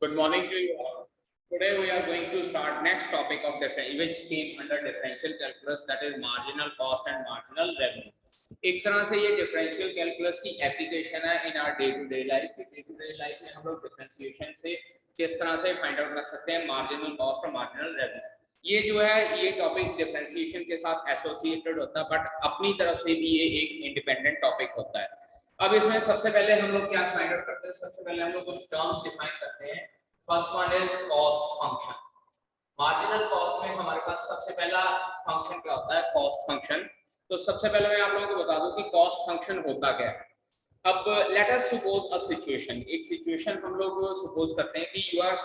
Good morning to you all. Today we are going to start next topic of which came under differential calculus, that is marginal cost and marginal revenue. एक तरह से ये differential calculus की application है in our day to day life. Day to day life में हम लोग differentiation से किस तरह से फाइंड आउट कर सकते हैं मार्जिनल कॉस्ट और मार्जिनल रेवेन्यू। ये जो है ये टॉपिक डिफरेंशिएशन के साथ एसोसिएटेड होता है, बट अपनी तरफ से भी ये एक इंडिपेंडेंट टॉपिक होता है। अब इसमें सबसे पहले हम लोग क्या फाइंड आउट करते हैं, सबसे पहले हम लोग कुछ टर्म्स डिफाइन करते हैं। First one is cost function. Marginal cost में हमारे पास सबसे पहला फंक्शन क्या होता है, कॉस्ट फंक्शन। तो सबसे पहले मैं आप लोगों को बता दूं कि कॉस्ट फंक्शन होता क्या है। अब let us suppose a situation, एक सिचुएशन हम लोग सपोज करते हैं कि you are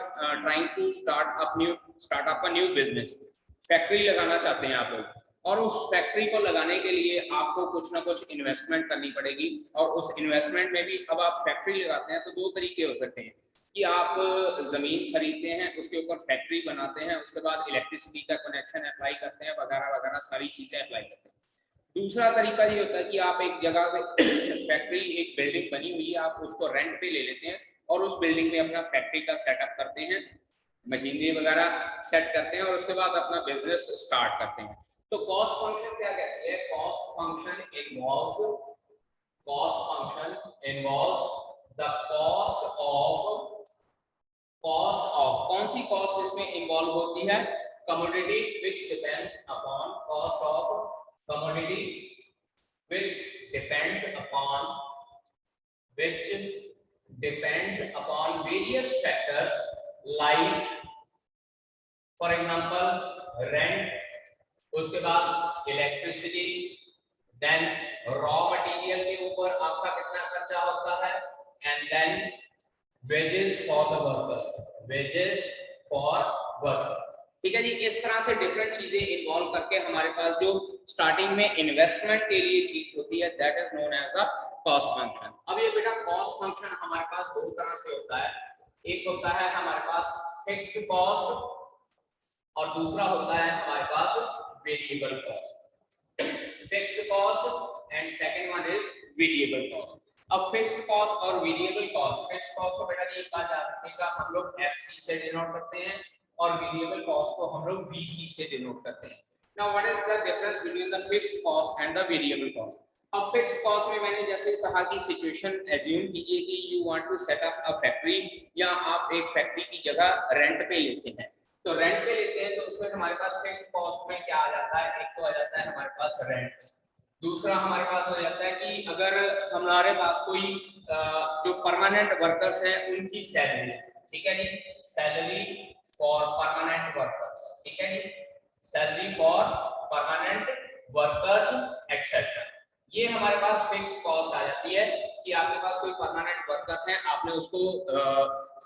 trying to start up a new business. Factory लगाना चाहते हैं आप लोग, और उस फैक्ट्री को लगाने के लिए आपको कुछ ना कुछ इन्वेस्टमेंट करनी पड़ेगी। और उस इन्वेस्टमेंट में भी अब आप फैक्ट्री लगाते हैं तो दो तरीके हो सकते हैं कि आप जमीन खरीदते हैं, उसके ऊपर फैक्ट्री बनाते हैं, उसके बाद इलेक्ट्रिसिटी का कनेक्शन अप्लाई करते हैं, वगैरह वगैरह सारी चीजें अप्लाई करते हैं। दूसरा तरीका ये होता है कि आप एक जगह पे फैक्ट्री, एक बिल्डिंग बनी हुई है, आप उसको रेंट पे ले लेते हैं और उस बिल्डिंग में अपना फैक्ट्री का सेटअप करते हैं, मशीनरी वगैरह सेट करते हैं और उसके बाद अपना बिजनेस स्टार्ट करते हैं। तो कॉस्ट फंक्शन क्या कहते हैं, cost function involves the cost of कौन सी कॉस्ट इसमें इन्वॉल्व होती है, commodity which depends upon cost of commodity which depends upon various factors like for example rent, उसके बाद इलेक्ट्रिसिटी, देन रॉ मटेरियल के ऊपर आपका कितना खर्चा होता है, and then wages for the worker. ठीक है जी। इस तरह से डिफरेंट चीजें इन्वॉल्व करके हमारे पास जो स्टार्टिंग में इन्वेस्टमेंट के लिए चीज होती है, that is known as the cost function. अब ये बेटा कॉस्ट फंक्शन हमारे पास दो तरह से होता है, एक होता है हमारे पास फिक्स्ड कॉस्ट और दूसरा होता है हमारे पास variable cost. Fixed cost and second one is variable cost. अब फिक्स्ड कॉस्ट और वेरिएबल कॉस्ट, फिक्स्ड कॉस्ट को बेटा ये कहा जाता है हम लोग एफसी से डिनोट करते हैं और वेरिएबल कॉस्ट को हम लोग वीसी से डिनोट करते हैं। Now what is the difference between the fixed cost and the variable cost. अब फिक्स्ड कॉस्ट में मैंने जैसे कहा कि सिचुएशन एज्यूम कीजिए कि you want to set up a factory, या आप एक फैक्ट्री की जगह रेंट पे लेते हैं। तो रेंट पे लेते हैं तो उसमें हमारे पास फिक्स्ड कॉस्ट में क्या आ जाता है, एक तो आ जाता है हमारे पास रेंट, दूसरा हमारे पास हो जाता है कि अगर हमारे पास कोई जो परमानेंट वर्कर्स हैं उनकी सैलरी, ठीक है जी, सैलरी फॉर परमानेंट वर्कर्स, ठीक है जी, salary for permanent workers etcetera. ये हमारे पास फिक्स्ड कॉस्ट आ जाती है कि आपके पास कोई परमानेंट वर्कर है, आपने उसको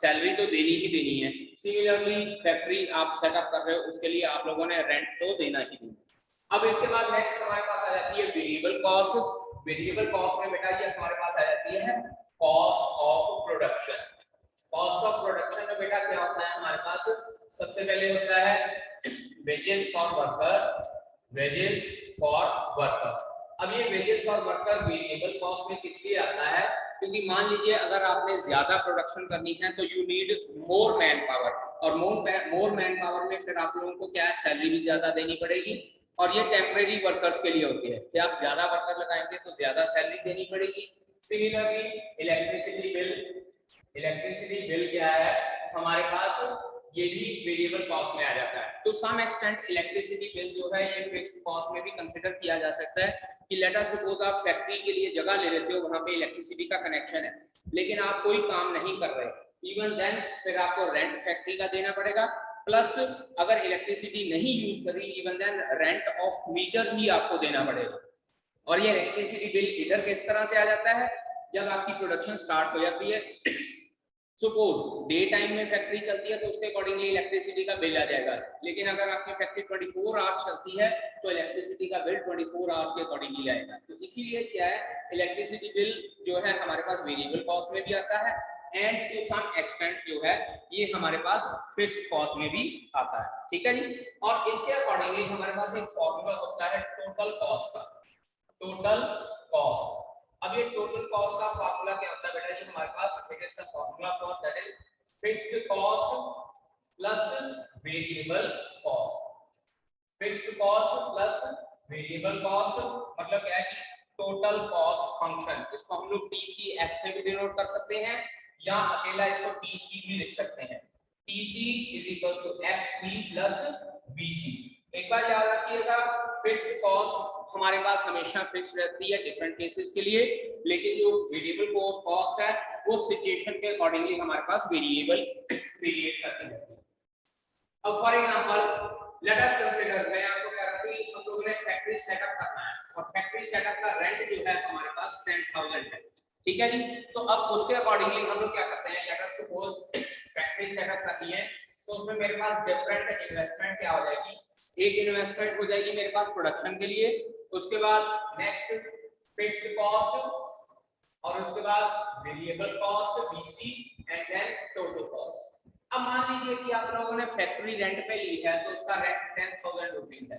सैलरी तो देनी ही देनी है। सिमिलरली फैक्ट्री आप सेटअप कर रहे हो, उसके लिए आप लोगों ने रेंट तो देना ही देना। अब इसके बाद नेक्स्ट हमारे पास आ जाती है वेरिएबल कॉस्ट। वेरिएबल कॉस्ट में बेटा ये हमारे पास आ जाती है cost of production. Cost of production में बेटा क्या होता है हमारे पास, सबसे पहले होता है वेजेस फॉर वर्कर। अब ये wages for worker variable cost में किस लिए आता है, क्योंकि मान लीजिए अगर आपने ज्यादा प्रोडक्शन करनी है तो you need more man power, और मोर मैन पावर में फिर आप लोगों को क्या है, सैलरी भी ज्यादा देनी पड़ेगी, और ये टेम्परेरी वर्कर्स के लिए होती है कि आप ज्यादा वर्कर लगाएंगे तो ज्यादा सैलरी देनी पड़ेगी। सिमिलरली इलेक्ट्रिसिटी बिल क्या है हमारे पास, ये भी वेरिएबल कॉस्ट में आ जाता है। तो सम एक्सटेंट इलेक्ट्रिसिटी बिल जो है ये फिक्स्ड कॉस्ट में भी कंसीडर किया जा सकता है कि लेट अस सपोज आप फैक्ट्री के लिए जगह ले लेते हो, वहां पे इलेक्ट्रिसिटी का कनेक्शन है, लेकिन आप कोई काम नहीं कर रहे, इवन देन फिर आपको रेंट फैक्ट्री का देना पड़ेगा, प्लस अगर इलेक्ट्रिसिटी नहीं यूज करी even then rent of meter भी आपको देना पड़ेगा। और ये इलेक्ट्रिसिटी बिल इधर किस तरह से आ जाता है, जब आपकी प्रोडक्शन स्टार्ट हो जाती है, सपोज डे टाइम में फैक्ट्री चलती है तो उसके अकॉर्डिंगली इलेक्ट्रिसिटी का बिल आ जाएगा, लेकिन अगर आपकी फैक्ट्री 24 आवर्स चलती है तो इलेक्ट्रिसिटी का बिल 24 आवर्स के अकॉर्डिंगली आएगा। तो इसीलिए क्या है, इलेक्ट्रिसिटी बिल जो है हमारे पास वेरिएबल कॉस्ट में भी आता है, एंड टू सम एक्सटेंट जो है ये हमारे पास फिक्स्ड कॉस्ट में भी आता है, ठीक है जी। और इसके अकॉर्डिंगली हमारे पास एक फॉर्मूला होता है टोटल कॉस्ट का, टोटल कॉस्ट। अब ये टोटल कॉस्ट का फार्मूला क्या होता है बेटा, ये हमारे पास it is the formula for that is fixed cost plus variable cost, fixed cost plus variable cost मतलब क्या है कि टोटल कॉस्ट फंक्शन, इसको हम लोग TCF से भी डिनोट कर सकते हैं या अकेला इसको TC भी लिख सकते हैं। TC is equal to FC plus BC। एक बार याद रखिएगा फिक्स्ड कॉस्ट हमारे पास हमेशा फिक्स रहती है डिफरेंट केसेस के लिए, लेकिन जो वेरिएबल कॉस्ट है वो सिचुएशन के अकॉर्डिंगली हमारे पास वेरिएट करती रहती है। अब for example let us consider, मैं आपको कह रहा हूं कि हम लोगों ने फैक्ट्री सेटअप करना है और फैक्ट्री सेटअप का रेंट जो है हमारे पास 10,000 है, ठीक है जी। तो अब उसके अकॉर्डिंगली हम लोग क्या करते हैं, late us suppose factory setup करनी है तो उसमें मेरे पास डिफरेंट इन्वेस्टमेंट क्या हो जाएगी, एक इन्वेस्टमेंट हो जाएगी मेरे पास प्रोडक्शन के लिए, उसके बाद नेक्स्ट फिक्स्ड कॉस्ट और उसके बाद variable cost BC and then total cost. अब मान लीजिए कि आप लोगों ने फैक्ट्री रेंट पे ली है तो उसका रेंट 10,000 रुपीज है।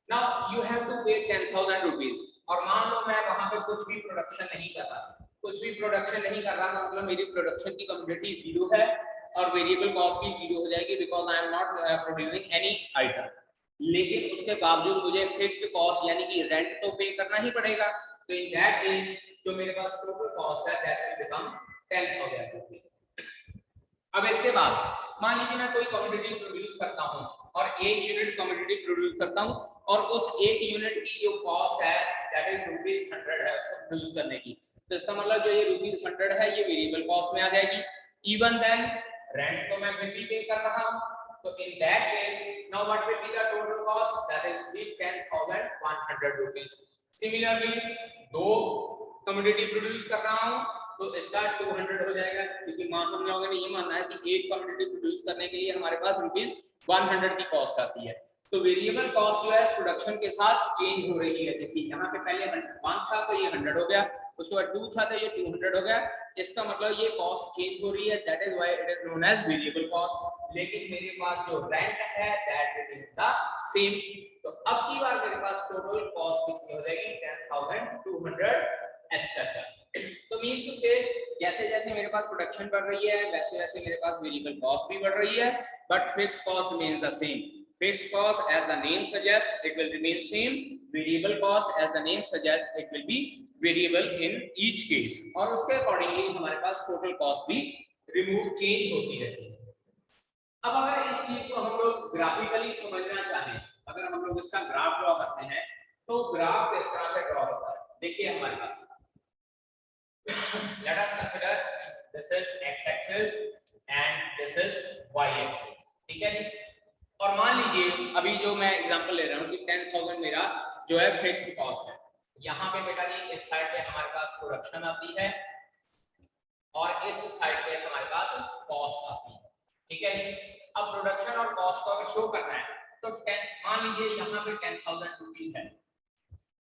नाउ यू हैव टू पे 10,000 रुपीज और मान लो मैं वहां पे कुछ भी प्रोडक्शन नहीं कर रहा, कुछ भी प्रोडक्शन नहीं कर रहा मतलब मेरी प्रोडक्शन की कमोडिटी जीरो है और वेरिएबल कॉस्ट भी जीरो हो जाएगी because I am not producing any item, लेकिन उसके बावजूद मुझे फिक्स्ड कॉस्ट यानी कि रेंट तो पे करना ही पड़ेगा। तो इन दैट केस जो मेरे पास टोटल कॉस्ट है दैट विल बिकम 10,000 रुपीज। अब इसके बाद मान लीजिए मैं कोई कमोडिटी प्रोड्यूस करता हूं और एक यूनिट कमोडिटी प्रोड्यूस करता हूं और उस एक यूनिट की जो कॉस्ट है दैट इज ₹100 है उसको प्रोड्यूस करने की, तो इसका मतलब जो ये ₹100 है ये वेरिएबल कॉस्ट में आ जाएगी। इवन देन रेंट तो मैं फिर भी पे कर रहा हूं, तो in that case now what will be the total cost that is 10,100 rupees. Similarly दो कमोडिटी प्रोड्यूस कर रहा हूं तो इसका 200 हो जाएगा, क्योंकि हम लोगों ने ये मानना है कि एक कमोडिटी प्रोड्यूस करने के लिए हमारे पास ₹100 की कॉस्ट आती है। तो वेरिएबल कॉस्ट जो है प्रोडक्शन के साथ चेंज हो रही है। देखिए यहाँ पे पहले 1 था तो ये 100 हो गया, उसके बाद 2 था तो ये 200 हो गया, इसका मतलब ये कॉस्ट चेंज हो रही है, that is why it is known as variable cost. लेकिन मेरे पास जो रेंट है दैट इज द सेम। तो अब की बार मेरे पास टोटल कॉस्ट कितनी हो जाएगी 10,200 एक्सेट्रा। तो मींस टू से जैसे जैसे मेरे पास प्रोडक्शन बढ़ रही है वैसे वैसे मेरे पास वेरिएबल कॉस्ट भी बढ़ रही है, but fixed cost remains the same. Fixed cost as the name suggest it will remain same, variable cost as the name suggest it will be variable in each case, और उसके accordingly हमारे पास total cost भी remove change होती रहती है। अब अगर इस चीज को हम लोग ग्राफिकली समझना चाहें, अगर हम लोग इसका ग्राफ ड्रॉ करते हैं तो ग्राफ किस तरह से ड्रॉ होता है, देखिए हमारे पास let us consider this is x-axis and this is y-axis, ठीक है जी। और मान लीजिए अभी जो मैं एग्जांपल ले रहा हूँ कि 10,000 मेरा जो है फिक्स्ड कॉस्ट है, यहाँ पे बेटा जी इस साइड पे हमारे पास प्रोडक्शन आती है और इस साइड पे हमारे पास कॉस्ट आती है, ठीक है जी। अब प्रोडक्शन और कॉस्ट को अगर शो करना है तो मान लीजिए यहाँ पे 10,000 रुपीज है,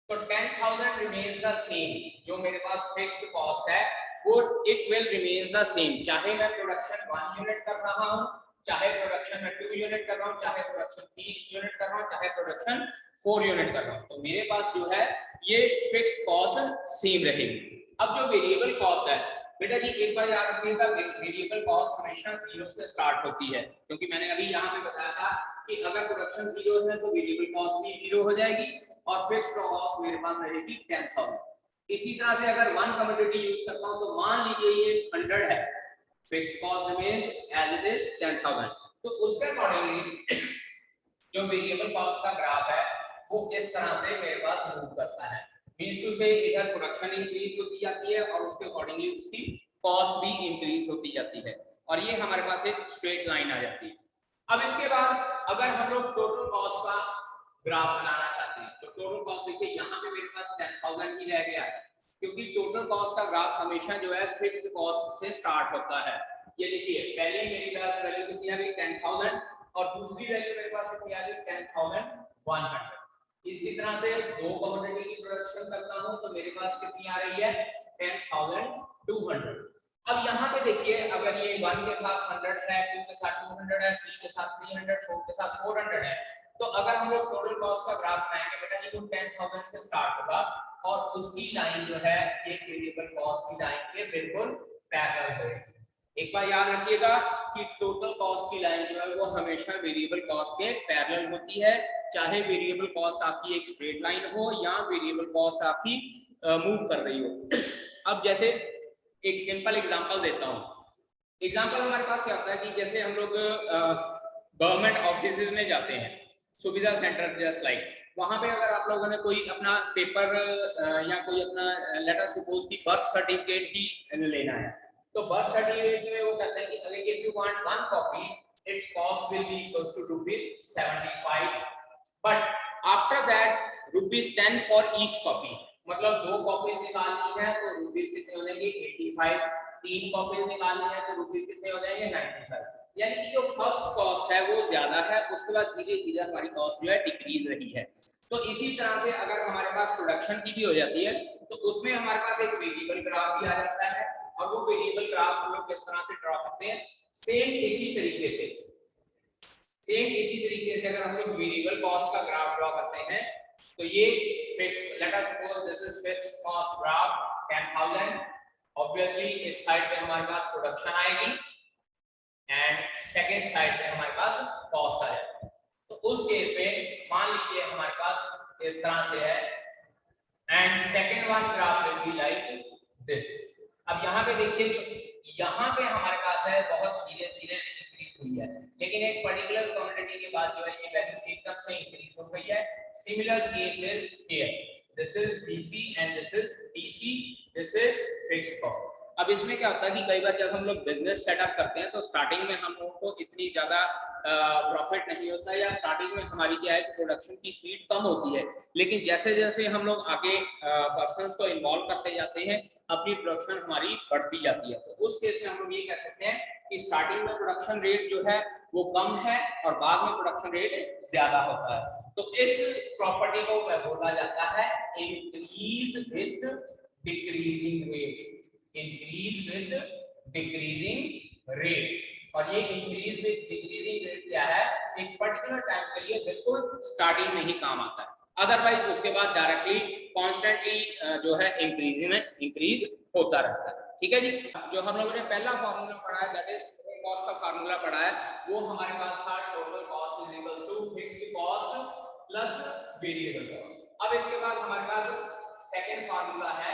तो 10,000 रिमेन्स द सेम, जो मेरे पास फिक्स्ड कॉस्ट है वो it will remain the same, चाहे मैं प्रोडक्शन 1 यूनिट कर रहा हूं, चाहे प्रोडक्शन में 2 यूनिट कर रहा हूं, चाहे प्रोडक्शन 3 यूनिट कर रहा हूं, चाहे प्रोडक्शन 4 यूनिट कर रहा हूं, तो मेरे पास जो है ये फिक्स्ड कॉस्ट सेम रहेगी। अब जो वेरिएबल कॉस्ट है बेटा जी एक बार याद रखिएगा, वेरिएबल कॉस्ट हमेशा 0 से स्टार्ट होती है, क्योंकि मैंने अभी यहाँ पे बताया था कि अगर प्रोडक्शन 0 है तो वेरिएबल कॉस्ट भी 0 हो जाएगी और फिक्स्ड कॉस्ट मेरे पास रहेगी 10,000। इसी तरह से अगर 1 कमोडिटी यूज करता हूं तो मान लीजिए ये 100 है, fixed cost remains as it is 10,000, तो उसके अकॉर्डिंगली जो वेरिएबल कॉस्ट का ग्राफ है वो इस तरह से मेरे पास मूव करता है, मींस टू से इधर प्रोडक्शन इंक्रीज होती जाती है और उसके अकॉर्डिंगली उसकी कॉस्ट भी इंक्रीज होती जाती है और ये हमारे पास एक स्ट्रेट लाइन आ जाती है। अब इसके बाद अगर हम लोग टोटल कॉस्ट का ग्राफ बनाना चाहते हैं तो टोटल कॉस्ट देखिए यहाँ पे मेरे पास 10,000 ही रह गया है, क्योंकि टोटल कॉस्ट का ग्राफ हमेशा जो है फिक्स्ड कॉस्ट से स्टार्ट होता है। ये देखिए पहले मेरे पास वैल्यू कितनी आ गई 10,000 और दूसरी वैल्यू मेरे पास कितनी आ गई 10,100। इसी तरह से दो कमोडिटी की प्रोडक्शन करता हूं तो मेरे पास कितनी आ रही है 10,200। अब यहाँ पे देखिए अगर ये 1 के साथ 100 है, 2 के साथ 200 है, 3 के साथ 300, 4 के साथ 400 है, तो अगर हम लोग टोटल कॉस्ट का ग्राफ बनाएंगे बेटा जी तो 10,000 से स्टार्ट होगा और उसकी लाइन जो है ये वेरिएबल कॉस्ट की लाइन के बिल्कुल पैरेलल होगी। एक बार याद रखिएगा कि टोटल कॉस्ट की लाइन जो है वो हमेशा वेरिएबल कॉस्ट के पैरेलल होती है, चाहे वेरिएबल कॉस्ट आपकी एक स्ट्रेट लाइन हो या वेरिएबल कॉस्ट आपकी मूव कर रही हो। अब जैसे एक सिंपल एग्जांपल देता हूँ। एग्जांपल हमारे पास क्या होता है कि जैसे हम लोग गवर्नमेंट ऑफिस में जाते हैं, सुविधा सेंटर जस्ट लाइक, वहां पे अगर आप लोगों ने कोई अपना पेपर या कोई अपना लेट अस सपोज की बर्थ सर्टिफिकेट ही लेना है, तो बर्थ सर्टिफिकेट में वो कहते हैं कि अगर if you want one copy its cost will be equals to ₹75, but after that ₹10 for each copy, मतलब 2 कॉपीज निकालनी है तो रुपीस कितने हो जाएंगे 85, 3 कॉपीज निकालनी है तो रुपीस कितने हो जाएंगे 95। यानी कि जो फर्स्ट कॉस्ट है वो ज्यादा है, उसके बाद धीरे धीरे हमारी कॉस्ट जो है डिक्रीज रही है। तो इसी तरह से अगर हमारे पास प्रोडक्शन की भी हो जाती है तो उसमें हमारे पास एक वेरिएबल ग्राफ भी आ जाता है, और वो वेरिएबल ग्राफ हम लोग किस तरह से ड्रॉ करते हैं, सेम इसी तरीके से अगर हम लोग वेरिएबल कॉस्ट का ग्राफ ड्रॉ करते हैं तो ये fixed, late us suppose this is fixed cost graph 10,000, obviously इस साइड पे हमारे पास प्रोडक्शन आएगी एंड सेकंड साइड पे हमारे पास कॉस्ट आ जाएगी। तो उस केस में मान लीजिए हमारे पास इस तरह से है and second one graph will be like this. अब यहाँ पे देखिए जो यहाँ पे हमारे पास है बहुत धीरे धीरे इंक्रीज हुई है, लेकिन एक पर्टिकुलर क्वांटिटी के बाद जो है ये वैल्यू एकदम से इंक्रीज हो गई है। Similar cases here, this is BC and this is DC, this is fixed cost. अब इसमें क्या होता है कि कई बार जब हम लोग बिजनेस सेटअप करते हैं तो स्टार्टिंग में हम लोगों को इतनी ज्यादा प्रॉफिट नहीं होता, या स्टार्टिंग में हमारी क्या है कि प्रोडक्शन की स्पीड कम होती है, लेकिन जैसे जैसे हम लोग आगे पर्संस को इन्वॉल्व करते जाते हैं अपनी प्रोडक्शन हमारी बढ़ती जाती है। तो उस केस में हम लोग ये कह सकते हैं कि स्टार्टिंग में प्रोडक्शन रेट जो है वो कम है और बाद में प्रोडक्शन रेट ज्यादा होता है। तो इस प्रॉपर्टी को बोला जाता है increase with decreasing rate, increase with decreasing rate. और ये इंक्रीज विद डिक्रीजिंग रेट क्या है, एक पर्टिकुलर टाइम के लिए बिल्कुल स्टार्टिंग में ही काम आता है, अदरवाइज उसके बाद डायरेक्टली कॉन्स्टेंटली जो है इंक्रीज होता रहता है। ठीक है जी। जो हम लोगों ने पहला फॉर्मूला पढ़ा है दैट इज कॉस्ट का फॉर्मूला पढ़ा है, वो हमारे पास था total cost is equals to fixed cost plus variable cost. अब इसके बाद हमारे पास सेकंड फॉर्मूला है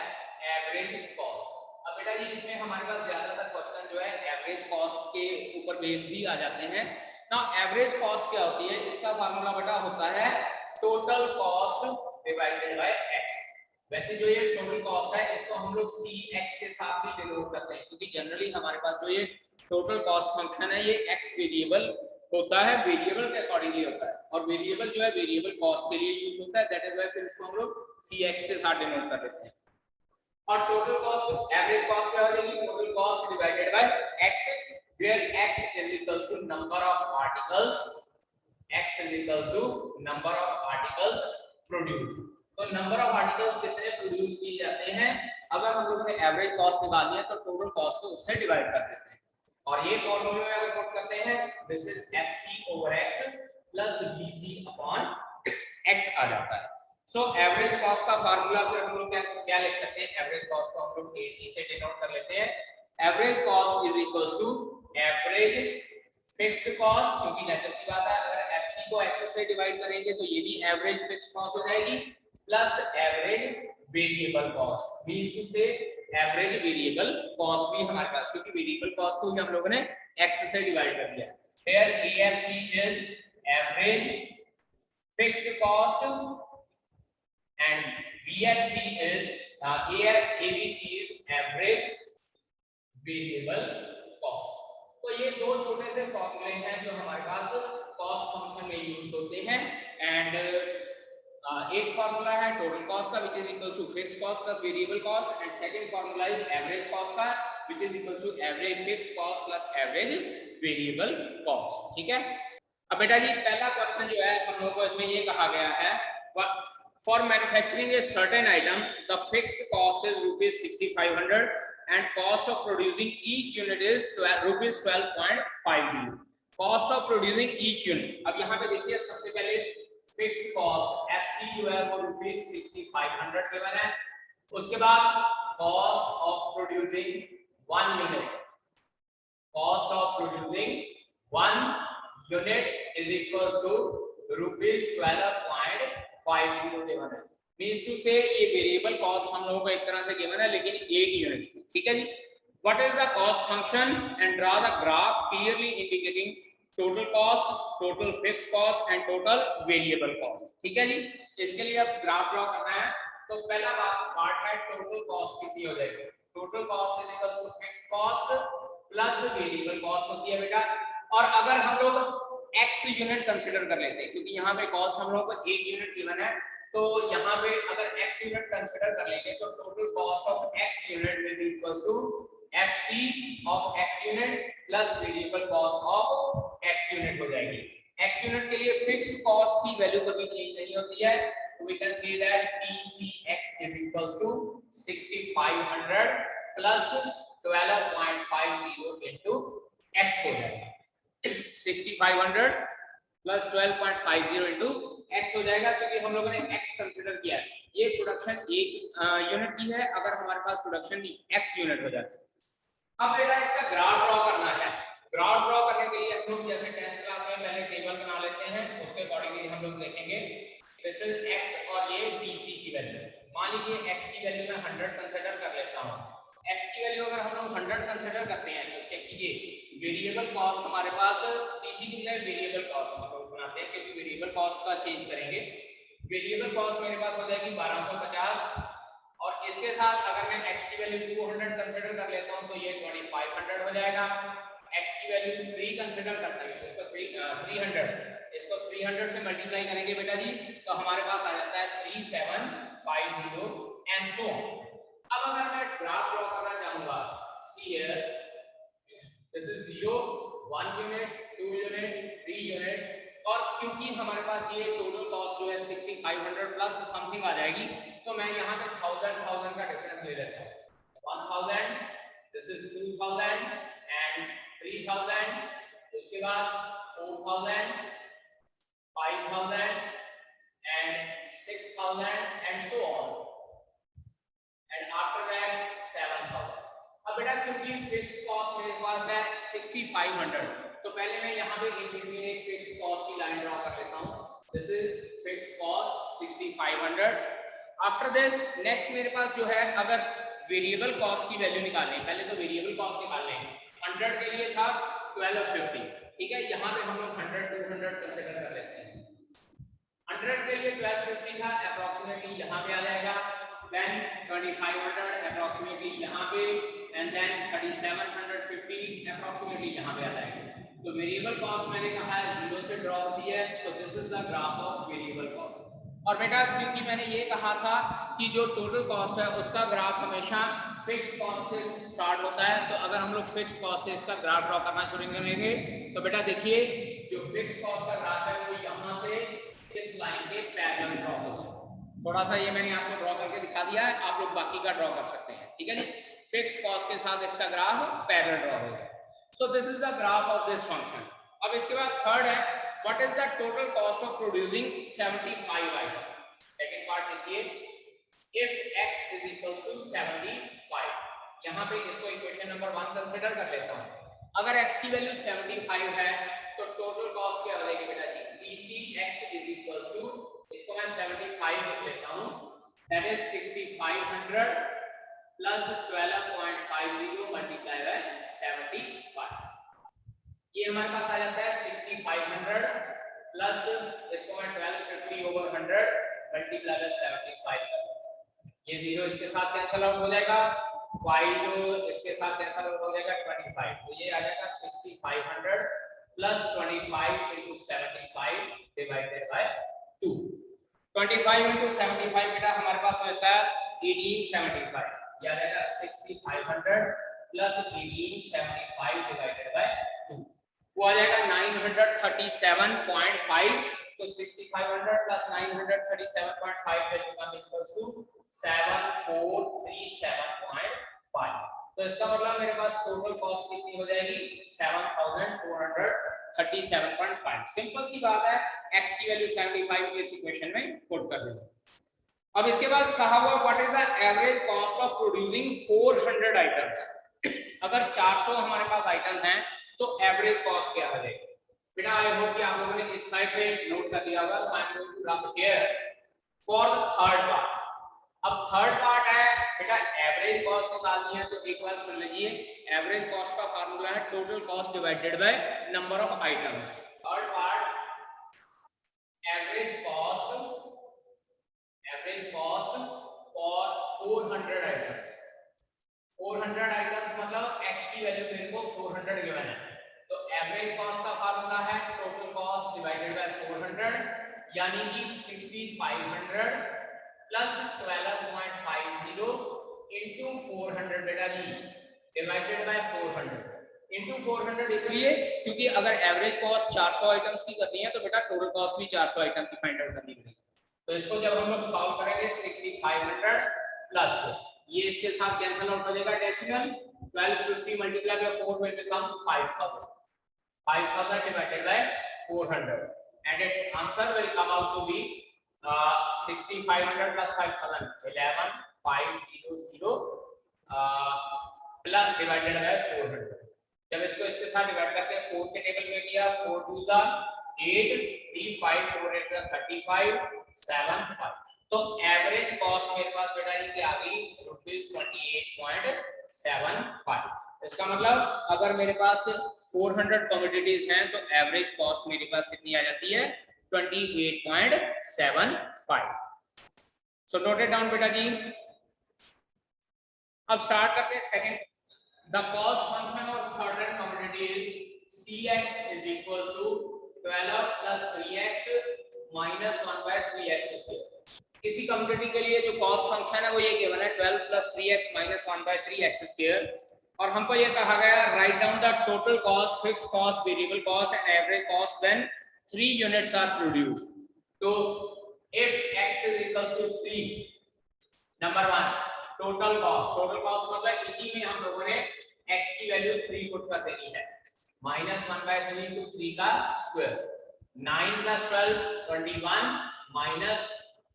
एवरेज कॉस्ट। अब बेटा जी इसमें हमारे पास ज्यादातर क्वेश्चन जो है एवरेज कॉस्ट के ऊपर बेस्ड भी आ जाते हैं ना। एवरेज कॉस्ट क्या होती है, इसका फार्मूला बेटा होता है total cost divided by x। वैसे जो ये टोटल कॉस्ट है इसको हम लोग CX के साथ भी डिनोट करते हैं, क्योंकि जनरली हमारे पास जो ये टोटल कॉस्ट फंक्शन है ये x वेरिएबल होता है, वेरिएबल के अकॉर्डिंगली होता है, और वेरिएबल जो है वेरिएबल कॉस्ट के लिए यूज होता है, दैट इज व्हाई फिर इसको हम लोग CX के साथ डिनोट कर देते हैं। और टोटल कॉस्ट एवरेज कॉस्ट क्या हो जाएगी, total cost divided by x, where x is equals to number of articles, x is equals to number of articles produced। तो नंबर ऑफ आर्टिकल्स कितने प्रोड्यूस किए जाते हैं, अगर हम लोग ने एवरेज कॉस्ट निकालनी है तो टोटल कॉस्ट को उससे डिवाइड कर देते हैं, और ये फॉर्मूले में अगर पुट करते हैं this is FC/x plus BC/x आ जाता है। सो एवरेज कॉस्ट का फार्मूला फिर हम लोग क्या लिख सकते हैं, एवरेज कॉस्ट को हम लोग AC से डिनोट कर लेते हैं। Average cost is equals to average fixed cost, क्योंकि नेचुरल सी बात है अगर FC को x से डिवाइड करेंगे तो ये भी एवरेज फिक्स्ड कॉस्ट हो जाएगी, plus average variable cost, means two से एवरेज वेरिएबल कॉस्ट भी हमारे पास, क्योंकि वेरिएबल कॉस्ट को ही हम लोगों ने x से डिवाइड कर दिया। Here AFC is average fixed cost and VFC is ABC is average variable cost। तो ये दो छोटे से फॉर्मूले हैं जो हमारे पास कॉस्ट फंक्शन में यूज होते हैं। एंड एक फार्मूला है टोटल कॉस्ट का which is equals to fixed cost plus variable cost, and second formula is average cost का which is equals to average fixed cost plus average variable cost. ठीक है। अब बेटा जी पहला क्वेश्चन जो है हम लोगों को इसमें ये कहा गया है, for manufacturing a certain item the fixed cost is ₹6500 and cost of producing each unit is ₹12.50। cost of producing each unit, अब यहाँ पे देखिए सबसे पहले फिक्स्ड कॉस्ट FC जो है वो ₹6500 गिवन है, उसके बाद cost of producing 1 unit, cost of producing 1 unit is equals to rupees 12.50 given है। मीन्स टू से ये वेरिएबल कॉस्ट हम लोगों को एक तरह से गिवन है लेकिन एक यूनिट की, ठीक है जी। What is the cost function and draw the graph clearly indicating total cost, total fixed cost and total variable cost, ठीक है जी। इसके लिए अब ग्राफ ड्रॉ करना है। तो पहला पार्ट है टोटल कॉस्ट कितनी हो जाएगी, total cost is equal to fixed cost plus variable cost होती है बेटा। और अगर हम लोग x यूनिट कंसीडर कर लेते हैं क्योंकि यहाँ पे कॉस्ट हम लोगों को 1 यूनिट गिवन है, तो यहाँ पे अगर x यूनिट कंसीडर कर लेंगे तो total cost of x unit will be equal to FC of x unit plus variable cost of x unit हो जाएगी। x यूनिट के लिए फिक्स्ड कॉस्ट की वैल्यू कभी चेंज नहीं होती है, तो we can say that TCX is equals to 6500 plus 12.50 into x हो जाएगा। 6500 plus 12.50 into x हो जाएगा क्योंकि हम लोगों ने x कंसीडर किया है। ये प्रोडक्शन 1 यूनिट की है, अगर हमारे पास प्रोडक्शन भी x यूनिट हो जाती है। अब बेटा इसका ग्राफ ड्रॉ करना है। ग्राफ ड्रॉ करने के लिए हम लोग जैसे 10th क्लास में पहले टेबल बना लेते हैं, उसके अकॉर्डिंगली हम लोग देखेंगे दिस इज x और ये DC की वैल्यू। मान लीजिए x की वैल्यू मैं 100 कंसीडर कर लेता हूं। x की वैल्यू अगर हम लोग 100 कंसीडर करते हैं तो चेक कीजिए वेरिएबल कॉस्ट हमारे पास DC की बजाय वेरिएबल कॉस्ट हम लोग बनाते हैं क्योंकि वेरिएबल कॉस्ट का चेंज करेंगे। वेरिएबल कॉस्ट मेरे पास हो जाएगी 1250 और इसके साथ अगर मैं x की वैल्यू 200 कंसीडर कर लेता हूं तो ये 2500 हो जाएगा। x की वैल्यू 3 कंसीडर करते हैं, इसको 300, इसको 300 से मल्टीप्लाई करेंगे बेटा जी तो हमारे पास आ जाता है 3750 एंड सो ऑन। अब अगर मैं ग्राफ ड्रॉ करना चाहूंगा, see here this is 0 1 unit 2 unit 3 unit, और क्योंकि हमारे पास ये टोटल कॉस्ट जो है 6500 प्लस समथिंग आ जाएगी तो मैं यहाँ पे 1000 का डिफरेंस ले लेता हूँ। 1000 दिस इज 2000 एंड 3000, उसके बाद 4000 5000 and 6000 and so on and after that 7000। अब बेटा क्योंकि फिक्स्ड कॉस्ट मेरे पास है 6500 तो पहले मैं यहाँ पे इन बिटवीन एक फिक्स्ड कॉस्ट की लाइन ड्रॉ कर लेता हूँ। This is fixed cost 6500। After this next मेरे पास जो है अगर वेरिएबल कॉस्ट की वैल्यू निकालनी है, पहले तो वेरिएबल कॉस्ट निकालने हैं। 100 के लिए था 1250, ठीक है, यहाँ पे हम लोग 100 200 कंसीडर कर लेते हैं। 100 के लिए 1250 था, अप्रोक्सीमेटली यहाँ पे आ जाएगा, देन 2500 अप्रोक्सीमेटली यहाँ पे एंड देन 3750 अप्रोक्सीमेटली यहाँ पे आ जाएगा। तो वेरिएबल कॉस्ट मैंने कहा है 0 से ड्रॉ होती है, so this is the graph of variable cost. और बेटा क्योंकि मैंने ये कहा था कि जो टोटल कॉस्ट है उसका ग्राफ हमेशा फिक्स्ड कॉस्ट से स्टार्ट होता है, तो अगर हम लोग फिक्स्ड कॉस्ट से इसका ग्राफ ड्रॉ करना शुरू करेंगे तो बेटा देखिए जो फिक्स्ड कॉस्ट का ग्राफ है वो यहाँ से इस लाइन के पैरेलल ड्रॉ होगा। थोड़ा सा ये मैंने आपको ड्रॉ करके दिखा दिया है, आप लोग बाकी का ड्रॉ कर सकते हैं, ठीक है जी। फिक्स्ड कॉस्ट के साथ इसका ग्राफ पैरेलल ड्रॉ होगा। So this is the graph of this function. अब इसके बाद थर्ड है what is the total cost of producing 75 item. Second part देखिए, if x is equals to 75, यहाँ पे इसको इक्वेशन नंबर 1 कंसीडर कर लेता हूँ। अगर x की वैल्यू 75 है तो टोटल कॉस्ट क्या हो जाएगी बेटा जी, TCX is equals to, इसको मैं 75 लिख लेता हूँ, that is 6500 plus 12.50 multiplied by 75। ये हमारे पास आ जाता है 6500 प्लस इसको मैं 1250 over 100 multiplied by 75 कर, ये 0 इसके साथ कैंसिल आउट हो जाएगा, 5 इसके साथ कैंसिल आउट हो जाएगा 25, तो ये आ जाएगा 6500 plus 25 into 75 divided by 2। 25 into 75 बेटा हमारे पास होता है 1875, ये आ जाएगा 6500 प्लस 1875 divided by 2, वो आ जाएगा 937.5। तो 6500 plus 937.5 will become equals to 7437.5। तो इसका मतलब मेरे पास टोटल कॉस्ट कितनी हो जाएगी 7437.5। सिंपल सी बात है, x की वैल्यू 75 इस इक्वेशन में पुट कर देंगे। अब इसके बाद कहा हुआ what is the average cost of producing 400 items. अगर 400 हमारे पास आइटम्स हैं तो एवरेज कॉस्ट क्या आ जाएगी बेटा? आई होप कि आप लोगों ने इस साइड पे नोट कर लिया होगा। So I am going to rub here for the third part. अब थर्ड पार्ट है बेटा एवरेज कॉस्ट निकालनी है, तो एक बार सुन लीजिए। एवरेज कॉस्ट का फार्मूला है total cost divided by number of items. Third part average cost for 400 items. 400 items मतलब x की वैल्यू मेरे को 400 गिवन है, तो एवरेज कॉस्ट का फार्मूला है टोटल कॉस्ट डिवाइडेड बाय 400 यानी कि 6500 प्लस 12.50 इनटू 400 बेटा जी डिवाइडेड बाय 400 इनटू 400 इसलिए क्योंकि अगर एवरेज कॉस्ट 400 आइटम्स की करनी है तो बेटा टोटल कॉस्ट भी 400 आइटम की फाइंड आउट करनी पड़ेगी। तो इसको जब हम लोग सॉल्व करेंगे 6500 प्लस ये इसके साथ कैंसिल आउट हो जाएगा decimal 1250 multiply by 4 will become 5000 divided by 400 and its answer will come out to be 6500 plus 5000 11500 plus divided by 400। जब इसको इसके साथ डिवाइड करते हैं 4 के टेबल में किया 4 2 का 8 3 5 4 8 का 35 7 5। तो एवरेज कॉस्ट मेरे पास बेटा ये आ गई ₹28.75। इसका मतलब अगर मेरे पास 400 कमोडिटीज हैं तो एवरेज कॉस्ट मेरे पास कितनी आ जाती है 28.75। सो नोट इट डाउन बेटा जी। अब स्टार्ट करते हैं second. The cost function of certain commodities Cx is equals to 12 plus 3x minus 1 by 3x square। किसी कमोडिटी के लिए जो कॉस्ट फंक्शन है वो ये गिवन है 12 plus 3x minus 1 by 3x square और हमको ये कहा गया write down the total cost, fixed cost, variable cost and average cost when 3 units are produced. तो if x is equals to 3 नंबर 1 टोटल कॉस्ट मतलब इसी में हम लोगों ने x की वैल्यू 3 पुट कर देनी है -1/3 into 3 का स्क्वायर 9 plus 12 21 minus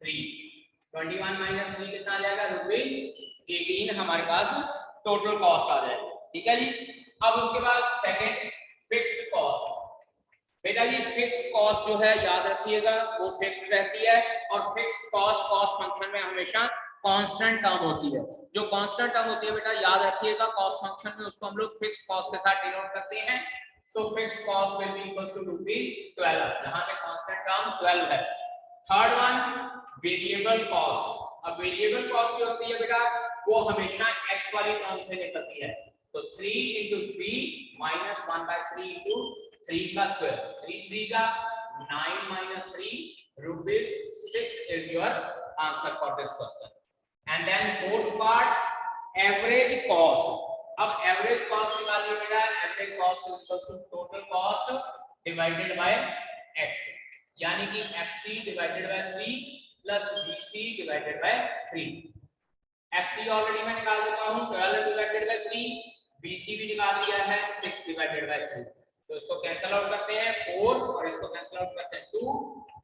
3 21 minus 3 कितना आ जाएगा ₹18 हमारे पास टोटल कॉस्ट आ जाएगा। ठीक है जी। अब उसके बाद सेकंड फिक्स्ड कॉस्ट। बेटा जी फिक्स्ड कॉस्ट जो है याद रखिएगा वो फिक्स्ड रहती है और फिक्स्ड कॉस्ट फंक्शन में हमेशा कांस्टेंट टर्म होती है। जो कांस्टेंट टर्म होती है बेटा याद रखिएगा कॉस्ट फंक्शन में उसको हम लोग फिक्स्ड कॉस्ट के साथ डिनोट करते हैं। So fixed cost will be equals to ₹12 जहां पे कांस्टेंट टर्म 12 है। Third one variable cost. अब वेरिएबल कॉस्ट जो होती है बेटा वो हमेशा x वाली टर्म से निकलती है। तो 3 into 3 minus 1/3 into 3 का स्क्वायर 3 3 का 9 minus 3 ₹6 is your answer for this question। And then fourth part average cost। अब एवरेज कॉस्ट निकालिए बेटा। Average cost is equal to total cost divided by x यानी कि FC divided by 3 plus BC divided by 3। FC already मैं निकाल देता हूं 12 divided by 3, BC भी निकाल दिया है 6 डिवाइडेड बाय 3। तो इसको कैंसिल आउट करते हैं 4 और इसको कैंसिल आउट करते हैं 2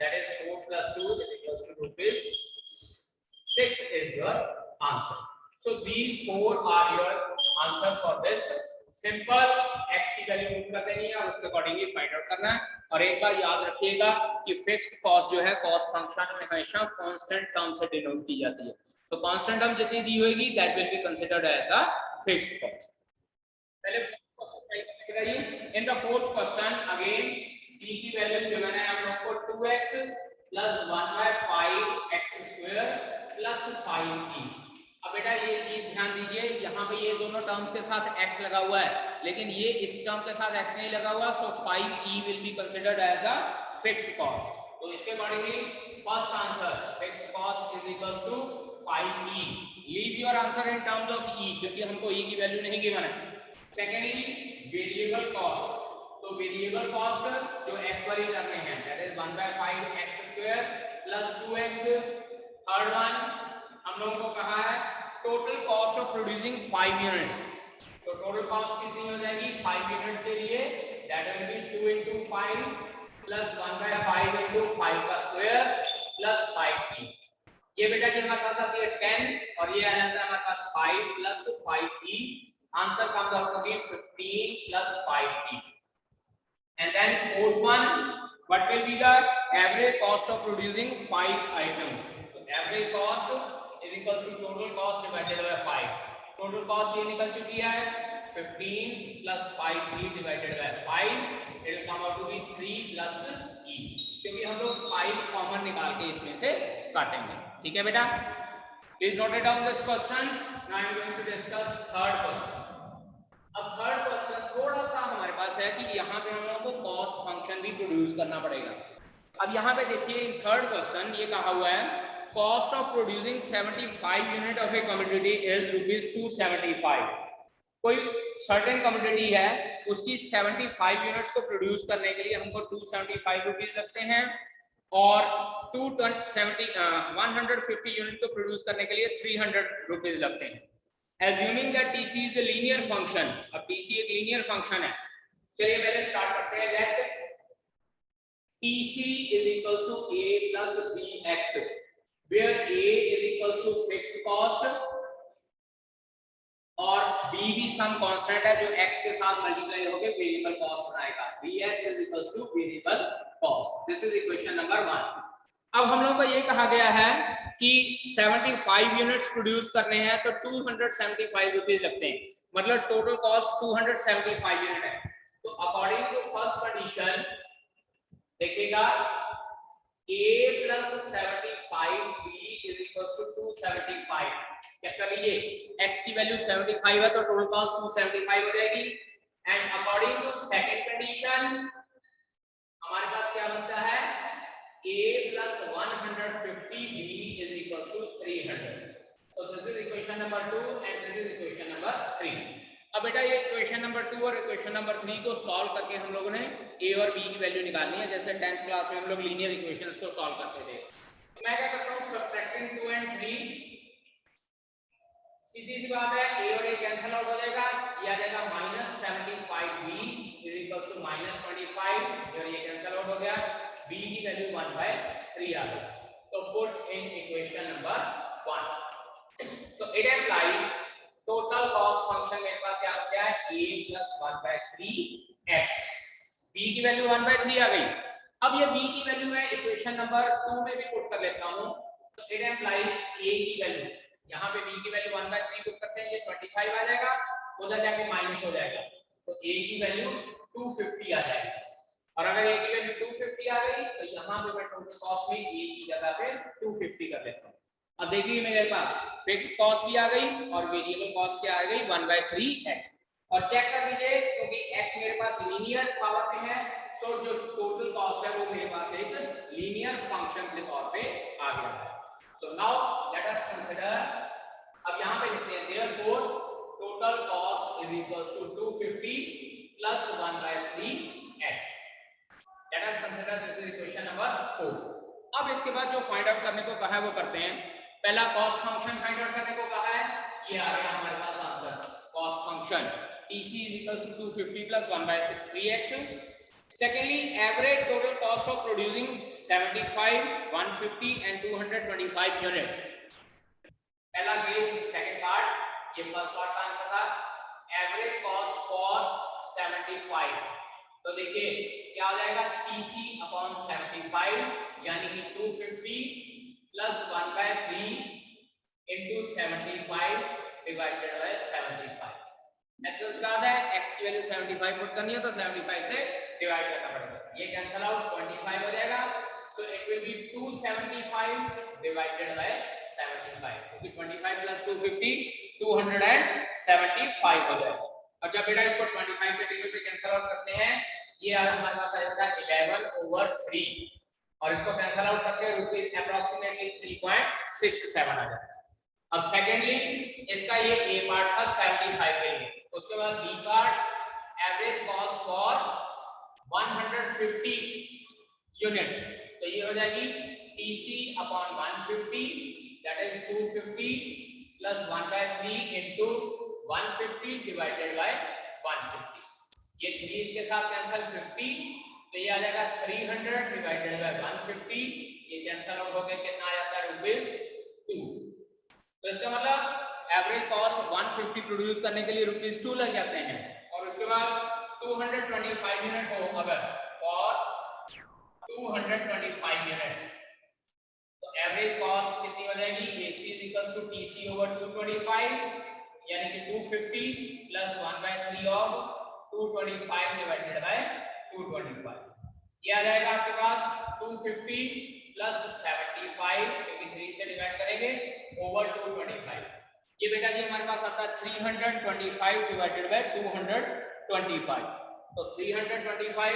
that is 4 plus 2 is equals to ₹6 is your answer। So these 4 are your answer for this simple x की वैल्यू पुट कर देनी है और उसके अकॉर्डिंगली फाइंड आउट करना है। और एक बार याद रखिएगा कि फिक्स्ड कॉस्ट जो है कॉस्ट फंक्शन में हमेशा कांस्टेंट टर्म से डिनोट की जाती है। तो कांस्टेंट टर्म जितनी दी होगी that will be considered as the fixed cost. पहले in the fourth question again c की वैल्यू जो मैंने हम लोग को 2x plus 1/5x square plus 5e। अब बेटा ये चीज ध्यान दीजिए यहाँ पे ये दोनों टर्म्स के साथ x लगा हुआ है लेकिन ये इस टर्म के साथ x नहीं लगा हुआ। So 5e will be considered as the fixed cost. तो इसके accordingly first answer fixed cost is equals to 5e। Leave your answer in terms of e क्योंकि हमको e की वैल्यू नहीं गिवन है। Secondly variable cost. तो वेरिएबल कॉस्ट जो x वाली टर्म में है that is 1/5x square plus 2x। Third one हम लोगों को कहा है total cost of producing 5 units. तो टोटल कॉस्ट कितनी हो जाएगी 5 यूनिट्स के लिए that will B 2 into 5 plus 1/5 into 5 का स्क्वायर प्लस 5e। ये बेटा जी हमारे पास आती है 10 और ये आ जाता है हमारे पास 5 plus 5e Answer comes out to be 15 plus 5t. And then fourth one, what will be the average cost of producing 5 items? So average cost is equals to total cost divided by 5. Total cost ये निकल चुकी है 15 plus 5t divided by 5. It will come out to be 3 plus e. क्योंकि हम लोग 5 common निकाल के इसमें से काटेंगे. ठीक है बेटा? Please note down this question. Now I am going to discuss third question. अब थर्ड क्वेश्चन थोड़ा सा हमारे पास है कि यहाँ पे हम लोगों को कॉस्ट फंक्शन भी प्रोड्यूस करना पड़ेगा. अब यहाँ पे देखिए थर्ड क्वेश्चन ये कहा हुआ है cost of producing 75 unit of A commodity is ₹275. कोई सर्टेन कमोडिटी है उसकी 75 यूनिट्स को प्रोड्यूस करने के लिए हमको ₹275 लगते हैं और 150 यूनिट को प्रोड्यूस करने के लिए ₹300 लगते हैं. Assuming that TC is a linear function, अब TC एक linear function है. चलिए पहले स्टार्ट करते हैं. Let TC is equals to A plus BX, where A is equals to fixed cost और B भी some constant है जो X के साथ multiply होके variable cost बनाएगा. BX is equals to variable cost. This is equation number 1. अब हम लोगों को ये कहा गया है कि 75 यूनिट्स प्रोड्यूस करने हैं तो ₹275 लगते हैं. मतलब टोटल कॉस्ट 275 यूनिट है. तो अकॉर्डिंग टू फर्स्ट कंडीशन देखिएगा A plus 75 B is equals to 275. क्या कर लीजिए X की वैल्यू 75 है तो टोटल कॉस्ट 275 हो जाएगी. And according to second condition हमारे पास क्या बनता है A plus 150 B is equals to 300. So this is equation number 2 and this is equation number 3. अब बेटा ये इक्वेशन नंबर 2 और इक्वेशन नंबर 3 को सॉल्व करके हम लोगों ने A और B की वैल्यू निकालनी है. जैसे 10th क्लास में हम लोग लीनियर इक्वेशंस को सॉल्व करते थे. तो मैं क्या करता हूँ सब्ट्रैक्टिंग 2 and 3. सीधी सी बात है A और A कैंसिल आउट हो जाएगा. ये आ जाएगा -75B is equals to -25 और ये कैंसिल आउट हो गया. B की वैल्यू 1/3 आ गई. तो पुट इन इक्वेशन नंबर 1. तो it imply total cost function मेरे पास क्या बचा है A plus 1/3x. B की वैल्यू 1/3 आ गई. अब ये B की वैल्यू है इक्वेशन नंबर 2 में भी पुट कर लेता हूं. तो इट इम्प्लाई A की वैल्यू यहाँ पे B की वैल्यू 1/3 पुट करते हैं ये 25 आ जाएगा. उधर जाके माइनस हो जाएगा तो A की वैल्यू 250 आ जाएगी. और अगर A की वैल्यू 250 आ गई तो यहाँ पे मैं टोटल कॉस्ट में A की जगह पे 250 कर लेता हूँ. अब देखिए मेरे पास फिक्स्ड कॉस्ट भी आ गई और वेरिएबल कॉस्ट क्या आ गई 1/3x. और चेक कर लीजिए क्योंकि x मेरे पास लीनियर पावर में है सो जो टोटल कॉस्ट है वो मेरे पास एक लीनियर फंक्शन के तौर पे आ गया है. So now let us consider. अब यहाँ पे लिखते हैं therefore total cost is equals to 250 plus 1/3x. Let us consider this is equation number 4. अब इसके बाद जो फाइंड आउट करने को कहा है वो करते हैं. पहला कॉस्ट फंक्शन फाइंड आउट करने को कहा है. ये आ गया हमारे पास answer cost function TC is equals to 250 plus 1/3x. Secondly, average total cost of producing 75, 150 and 225 units. पहला ये सेकंड पार्ट. ये फर्स्ट पार्ट का आंसर था एवरेज कॉस्ट फॉर 75. तो देखिए क्या हो जाएगा TC अपॉन 75 यानी कि 250 plus 1/3 into 75 divided by 75. Actual बात है x की वैल्यू 75 पुट करनी है तो 75 से डिवाइड करना पड़ेगा. ये कैंसिल आउट 25 हो जाएगा. So it will B 275 divided by 75 क्योंकि 25 प्लस 250 275 हो जाएगा. और जब बेटा इसको 25 के टेबल पे कैंसिल आउट करते हैं ये हमारे पास आ जाता है 11/3 और इसको कैंसिल आउट करके रुपीस अप्रोक्सीमेटली 3.67 आ जाता है. अब सेकेंडली इसका ये A पार्ट था 75 के लिए. उसके बाद B part average cost for 150 units. तो ये हो जाएगी TC upon 150 that is 250 plus 1/3 into 150 divided by 150. ये 3 इसके साथ कैंसिल 50 तो ये आ जाएगा 300 डिवाइडेड बाय 150. ये कैंसिल आउट हो गया कितना आ जाता है ₹2. तो इसका मतलब एवरेज कॉस्ट 150 प्रोड्यूस करने के लिए ₹2 लग जाते हैं और उसके बाद 225 यूनिट हो अगर और 225 यूनिट्स तो एवरेज कॉस्ट कितनी हो जाएगी AC = TC / 225 यानी कि 250 + 1/3 ऑफ 225 डिवाइडेड बाय 225 ये आ जाएगा आपके पास 250 + 75 क्योंकि 3 से डिवाइड करेंगे ओवर 225 ये बेटा जी हमारे पास आता है 325 डिवाइडेड बाय 225 तो 325 डिवाइडेड बाय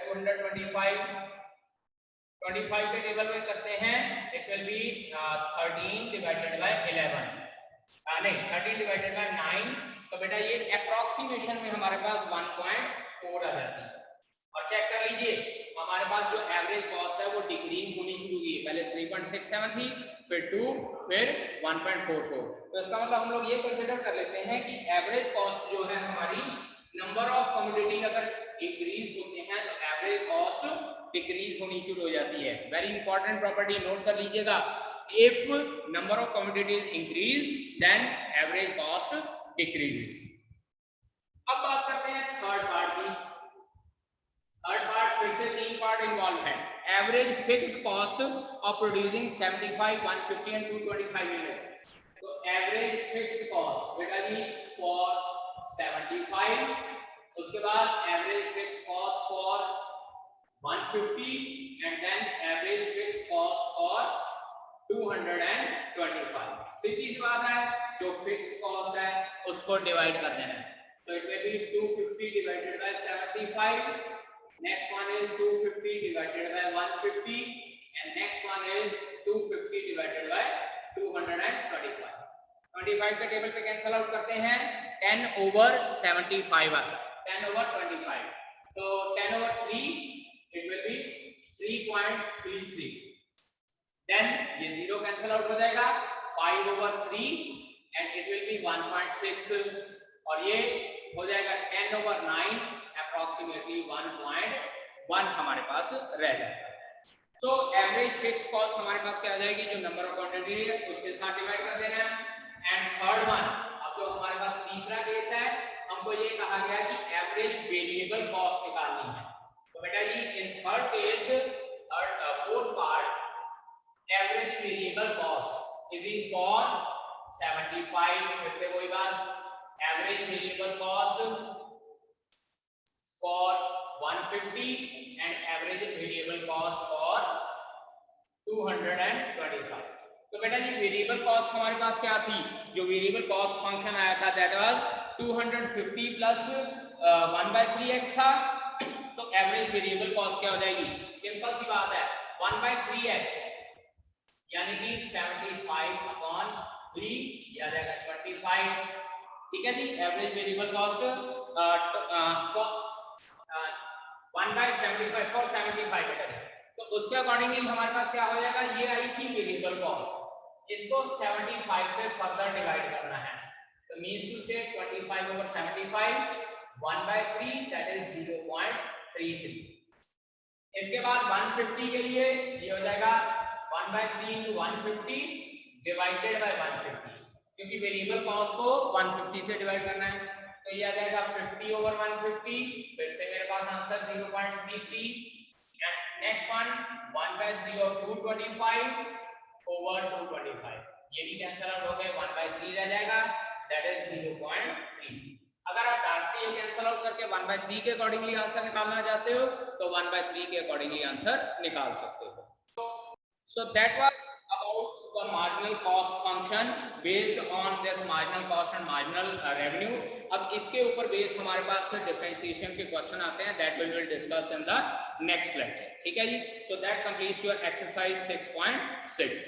225 25 के टेबल में करते हैं it will B 13 divided by 11 नहीं 13 डिवाइडेड बाय 9 तो बेटा ये अप्रोक्सीमेशन में हमारे पास 1.4 आ जाती है और चेक कर लीजिए हमारे पास जो एवरेज कॉस्ट है वो डिक्रीज होनी शुरू हुई है पहले 3.67 थी फिर 2 फिर 1.44 तो इसका मतलब हम लोग ये कंसीडर कर लेते हैं कि एवरेज कॉस्ट जो है हमारी नंबर ऑफ कमोडिटी अगर इंक्रीज होते हैं तो एवरेज कॉस्ट डिक्रीज होनी शुरू हो जाती है वेरी इंपॉर्टेंट प्रॉपर्टी नोट कर लीजिएगा if number of commodities increase then average cost decreases अब बात करते हैं थर्ड पार्ट की थर्ड पार्ट फिर से 3 पार्ट इन्वॉल्व है average fixed cost of producing 75 150 and 225 unit तो एवरेज फिक्स्ड कॉस्ट बेटा जी फॉर 75 उसके बाद average fixed cost for 150 and then average fixed cost for 225 सीधी सी बात है जो फिक्स्ड कॉस्ट है उसको डिवाइड कर देना है तो it will B 250 divided by 75 next one is 250 divided by 150 and next one is 250 divided by 225 25 के टेबल पे कैंसिल आउट करते हैं 10/75 आता है 10/25 तो 10/3 it will be 3.33 then ये 0 कैंसिल आउट हो जाएगा 5/3 and it will be 1.6 और ये हो जाएगा 10/9 approximately 1.1 हमारे पास रह जाएगा तो एवरेज फिक्स्ड कॉस्ट हमारे पास क्या आ जाएगी जो नंबर ऑफ क्वांटिटी है उसके साथ डिवाइड कर देना है एंड थर्ड वन अब जो हमारे पास तीसरा केस है हमको ये कहा गया कि एवरेज वेरिएबल कॉस्ट निकालनी है तो बेटा जी in third case fourth part average variable cost is in for 75 फिर से वही बात average variable cost for 150 and average variable cost for 225 तो बेटा जी वेरिएबल कॉस्ट हमारे पास क्या थी जो वेरिएबल कॉस्ट फंक्शन आया था दैट वाज 250 प्लस 1/3x था तो एवरेज वेरिएबल कॉस्ट क्या हो जाएगी सिंपल सी बात है 1/3x यानी कि 75/3 आ जाएगा 25 ठीक है जी एवरेज वेरिएबल कॉस्ट 1/75 फॉर 75 बेटा तो उसके अकॉर्डिंगली हमारे पास क्या हो जाएगा ये आई थी वेरिएबल कॉस्ट इसको 75 से फर्दर डिवाइड करना है तो मींस टू से 25/75 1/3 दैट इज 0.33 इसके बाद 150 के लिए ये हो जाएगा 1/3 into 150 डिवाइडेड बाय 150 क्योंकि वेरिएबल कॉस्ट को 150 से डिवाइड करना है तो ये आ जाएगा 50/150 फिर से मेरे पास answer 0.33 and next one 1/3 of 225 over 225 ये भी कैंसिल आउट हो गए 1/3 रह जाएगा दैट इज 0.3 अगर आप डायरेक्टली ये कैंसिल आउट करके 1/3 के अकॉर्डिंगली आंसर निकालना चाहते हो तो 1/3 के अकॉर्डिंगली आंसर निकाल सकते हो so that was about the marginal cost function based on this marginal cost and marginal revenue अब इसके ऊपर बेस्ड हमारे पास डिफरेंशिएशन के क्वेश्चन आते हैं that we will discuss in the next lecture ठीक है जी so that completes your exercise 6.6